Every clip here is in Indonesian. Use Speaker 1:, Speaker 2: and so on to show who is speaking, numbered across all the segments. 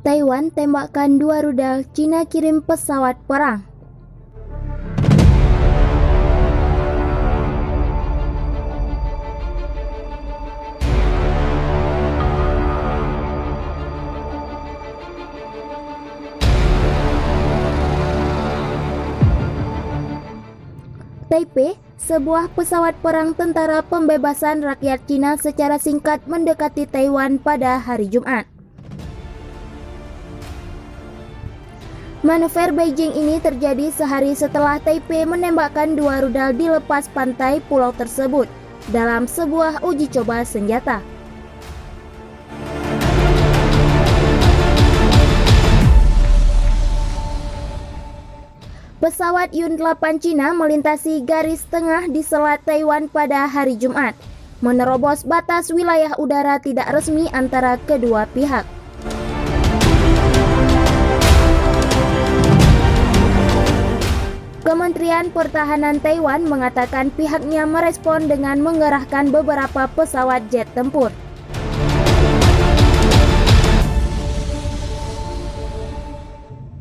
Speaker 1: Taiwan tembakkan 2 rudal, Cina kirim pesawat perang. Taipei, sebuah pesawat perang Tentara Pembebasan Rakyat Cina secara singkat mendekati Taiwan pada hari Jumat. Manuver Beijing ini terjadi sehari setelah Taipei menembakkan 2 rudal di lepas pantai pulau tersebut dalam sebuah uji coba senjata. Pesawat Yun-8 Cina melintasi garis tengah di Selat Taiwan pada hari Jumat, menerobos batas wilayah udara tidak resmi antara kedua pihak. Kementerian Pertahanan Taiwan mengatakan pihaknya merespon dengan mengerahkan beberapa pesawat jet tempur.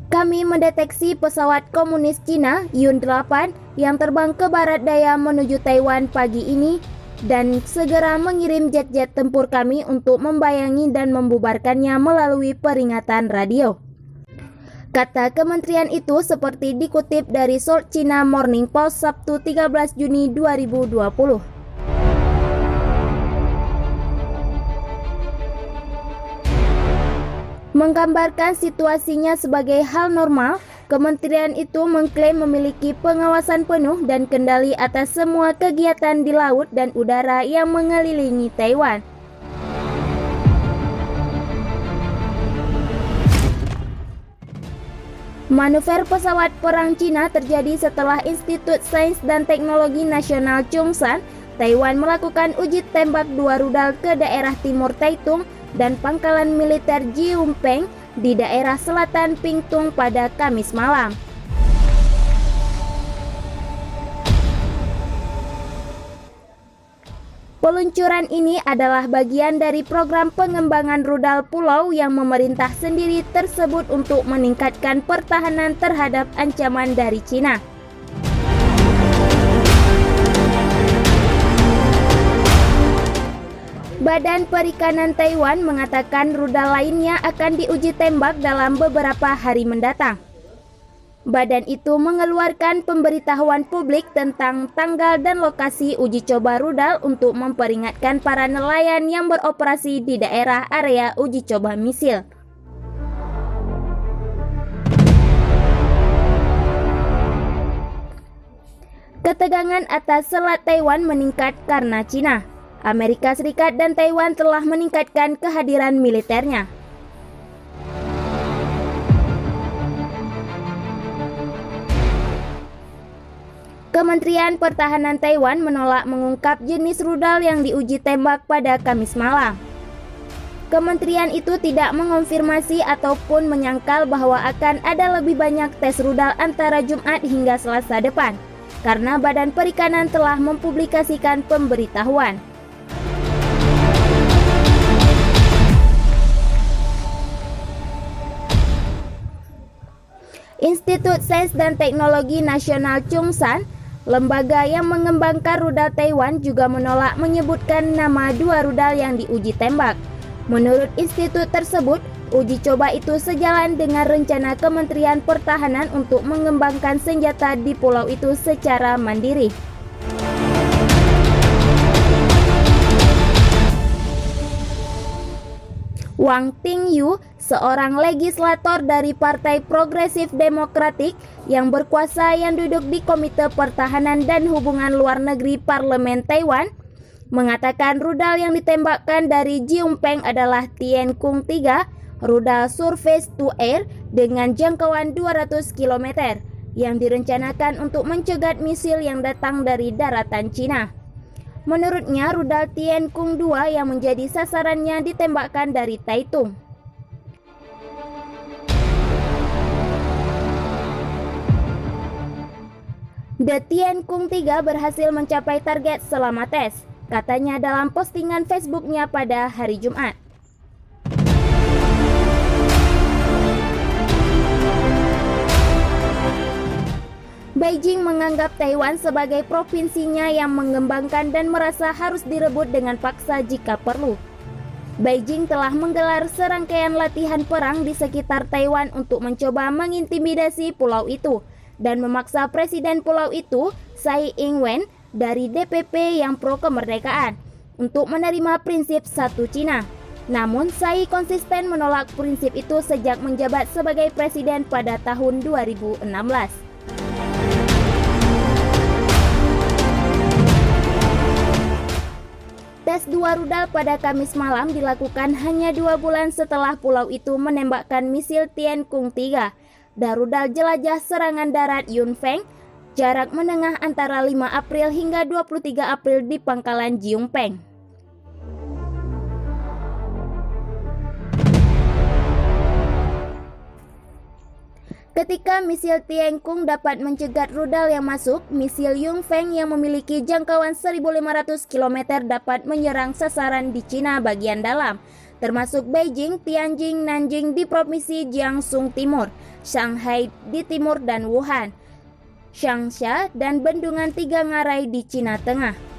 Speaker 1: Kami mendeteksi pesawat komunis Cina Yun-8 yang terbang ke barat daya menuju Taiwan pagi ini dan segera mengirim jet-jet tempur kami untuk membayangi dan membubarkannya melalui peringatan radio. Kata kementerian itu seperti dikutip dari South China Morning Post Sabtu 13 Juni 2020. Menggambarkan situasinya sebagai hal normal, kementerian itu mengklaim memiliki pengawasan penuh dan kendali atas semua kegiatan di laut dan udara yang mengelilingi Taiwan. Manuver pesawat perang Cina terjadi setelah Institut Sains dan Teknologi Nasional Chungsan, Taiwan melakukan uji tembak 2 rudal ke daerah timur Taitung dan pangkalan militer Jiumpeng di daerah selatan Pingtung pada Kamis malam. Peluncuran ini adalah bagian dari program pengembangan rudal pulau yang memerintah sendiri tersebut untuk meningkatkan pertahanan terhadap ancaman dari Cina. Badan Perikanan Taiwan mengatakan rudal lainnya akan diuji tembak dalam beberapa hari mendatang. Badan itu mengeluarkan pemberitahuan publik tentang tanggal dan lokasi uji coba rudal untuk memperingatkan para nelayan yang beroperasi di daerah area uji coba misil. Ketegangan atas Selat Taiwan meningkat karena Cina, Amerika Serikat dan Taiwan telah meningkatkan kehadiran militernya. Kementerian Pertahanan Taiwan menolak mengungkap jenis rudal yang diuji tembak pada Kamis malam. Kementerian itu tidak mengonfirmasi ataupun menyangkal bahwa akan ada lebih banyak tes rudal antara Jumat hingga Selasa depan, karena Badan Perikanan telah mempublikasikan pemberitahuan. Institut Sains dan Teknologi Nasional Chungsan, lembaga yang mengembangkan rudal Taiwan, juga menolak menyebutkan nama 2 rudal yang diuji tembak. Menurut institut tersebut, uji coba itu sejalan dengan rencana Kementerian Pertahanan untuk mengembangkan senjata di pulau itu secara mandiri. Wang Tingyu, seorang legislator dari Partai Progresif Demokratik yang berkuasa yang duduk di Komite Pertahanan dan Hubungan Luar Negeri Parlemen Taiwan, mengatakan rudal yang ditembakkan dari Jiumpeng adalah Tiankung 3, rudal surface to air dengan jangkauan 200 km yang direncanakan untuk mencegat misil yang datang dari daratan Cina. Menurutnya, rudal Tiankung 2 yang menjadi sasarannya ditembakkan dari Taitung. The Tiankung 3 berhasil mencapai target selama tes, katanya dalam postingan Facebooknya pada hari Jumat. Beijing menganggap Taiwan sebagai provinsinya yang mengembangkan dan merasa harus direbut dengan paksa jika perlu. Beijing telah menggelar serangkaian latihan perang di sekitar Taiwan untuk mencoba mengintimidasi pulau itu dan memaksa presiden pulau itu, Tsai Ing-wen, dari DPP yang pro kemerdekaan untuk menerima prinsip satu Cina. Namun, Tsai konsisten menolak prinsip itu sejak menjabat sebagai presiden pada tahun 2016. Tes 2 rudal pada Kamis malam dilakukan hanya 2 bulan setelah pulau itu menembakkan misil Tiankung 3 dan rudal jelajah serangan darat Yunfeng jarak menengah antara 5 April hingga 23 April di pangkalan Jiumpeng. Ketika misil Tiankung dapat mencegat rudal yang masuk, misil Yunfeng yang memiliki jangkauan 1.500 km dapat menyerang sasaran di Cina bagian dalam, termasuk Beijing, Tianjin, Nanjing di provinsi Jiangsu Timur, Shanghai di timur dan Wuhan, Changsha dan Bendungan Tiga Ngarai di Cina Tengah.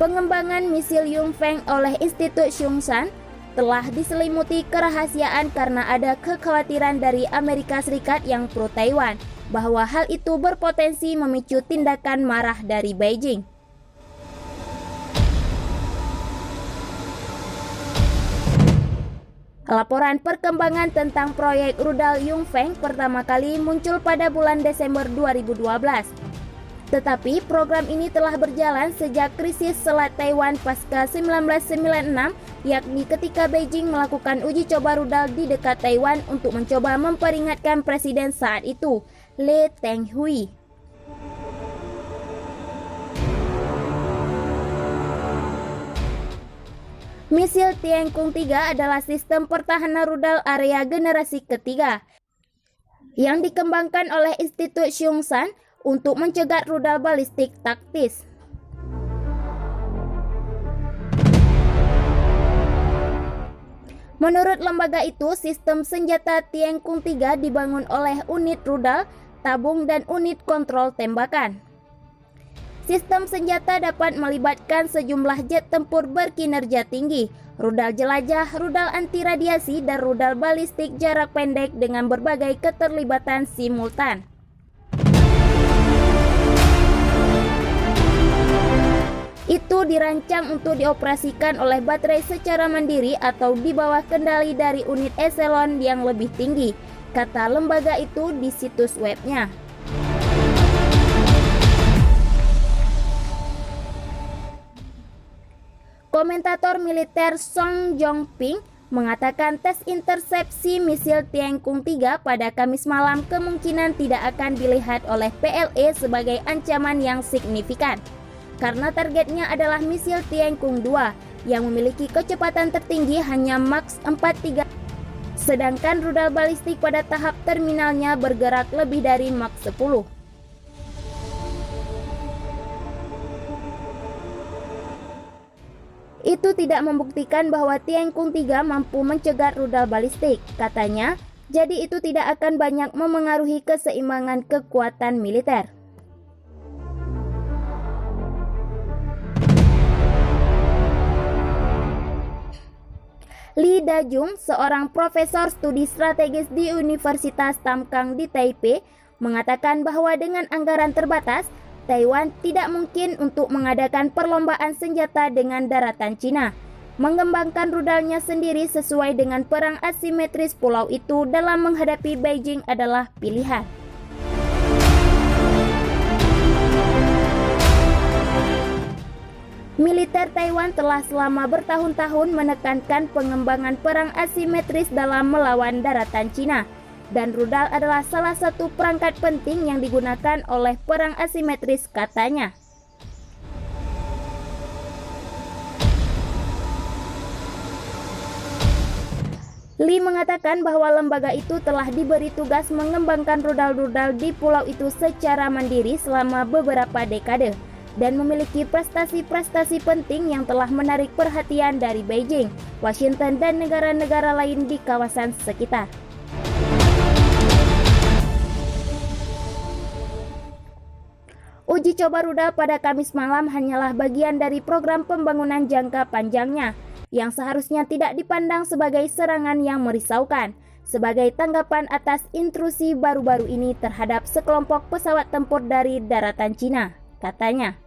Speaker 1: Pengembangan misil Yunfeng oleh Institut Xiongsan telah diselimuti kerahasiaan karena ada kekhawatiran dari Amerika Serikat yang pro Taiwan bahwa hal itu berpotensi memicu tindakan marah dari Beijing. Laporan perkembangan tentang proyek rudal Yunfeng pertama kali muncul pada bulan Desember 2012. Tetapi program ini telah berjalan sejak krisis Selat Taiwan pasca 1996, yakni ketika Beijing melakukan uji coba rudal di dekat Taiwan untuk mencoba memperingatkan presiden saat itu, Lee Teng-hui. Misil Tiankung 3 adalah sistem pertahanan rudal area generasi ketiga yang dikembangkan oleh Institut Xiongsan untuk mencegat rudal balistik taktis. Menurut lembaga itu, sistem senjata Tiankung 3 dibangun oleh unit rudal, tabung dan unit kontrol tembakan. Sistem senjata dapat melibatkan sejumlah jet tempur berkinerja tinggi, rudal jelajah, rudal anti radiasi dan rudal balistik jarak pendek dengan berbagai keterlibatan simultan. Itu dirancang untuk dioperasikan oleh baterai secara mandiri atau di bawah kendali dari unit eselon yang lebih tinggi, kata lembaga itu di situs webnya. Komentator militer Song Jong-ping mengatakan tes intersepsi misil Tiankung 3 pada Kamis malam kemungkinan tidak akan dilihat oleh PLA sebagai ancaman yang signifikan, karena targetnya adalah misil Tiankung 2 yang memiliki kecepatan tertinggi hanya Mach 43, sedangkan rudal balistik pada tahap terminalnya bergerak lebih dari Mach 10. Itu tidak membuktikan bahwa Tiankung 3 mampu mencegat rudal balistik, katanya, jadi itu tidak akan banyak memengaruhi keseimbangan kekuatan militer. Lee Da-jung, seorang profesor studi strategis di Universitas Tamkang di Taipei, mengatakan bahwa dengan anggaran terbatas, Taiwan tidak mungkin untuk mengadakan perlombaan senjata dengan daratan Cina. Mengembangkan rudalnya sendiri sesuai dengan perang asimetris pulau itu dalam menghadapi Beijing adalah pilihan. Militer Taiwan telah selama bertahun-tahun menekankan pengembangan perang asimetris dalam melawan daratan Cina, dan rudal adalah salah satu perangkat penting yang digunakan oleh perang asimetris, katanya. Lee mengatakan bahwa lembaga itu telah diberi tugas mengembangkan rudal-rudal di pulau itu secara mandiri selama beberapa dekade, dan memiliki prestasi-prestasi penting yang telah menarik perhatian dari Beijing, Washington, dan negara-negara lain di kawasan sekitar. Uji coba rudal pada Kamis malam hanyalah bagian dari program pembangunan jangka panjangnya, yang seharusnya tidak dipandang sebagai serangan yang merisaukan, sebagai tanggapan atas intrusi baru-baru ini terhadap sekelompok pesawat tempur dari daratan Cina, katanya.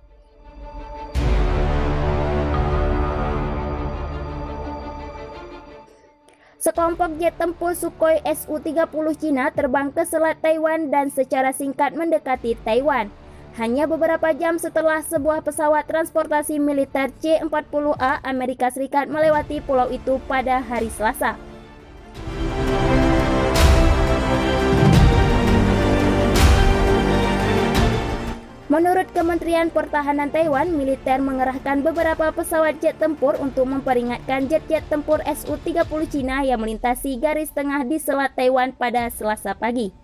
Speaker 1: Sekelompok jet tempur Sukhoi Su-30 Cina terbang ke Selat Taiwan dan secara singkat mendekati Taiwan. Hanya beberapa jam setelah sebuah pesawat transportasi militer C-40A Amerika Serikat melewati pulau itu pada hari Selasa. Menurut Kementerian Pertahanan Taiwan, militer mengerahkan beberapa pesawat jet tempur untuk memperingatkan jet-jet tempur Su-30 Cina yang melintasi garis tengah di Selat Taiwan pada Selasa pagi.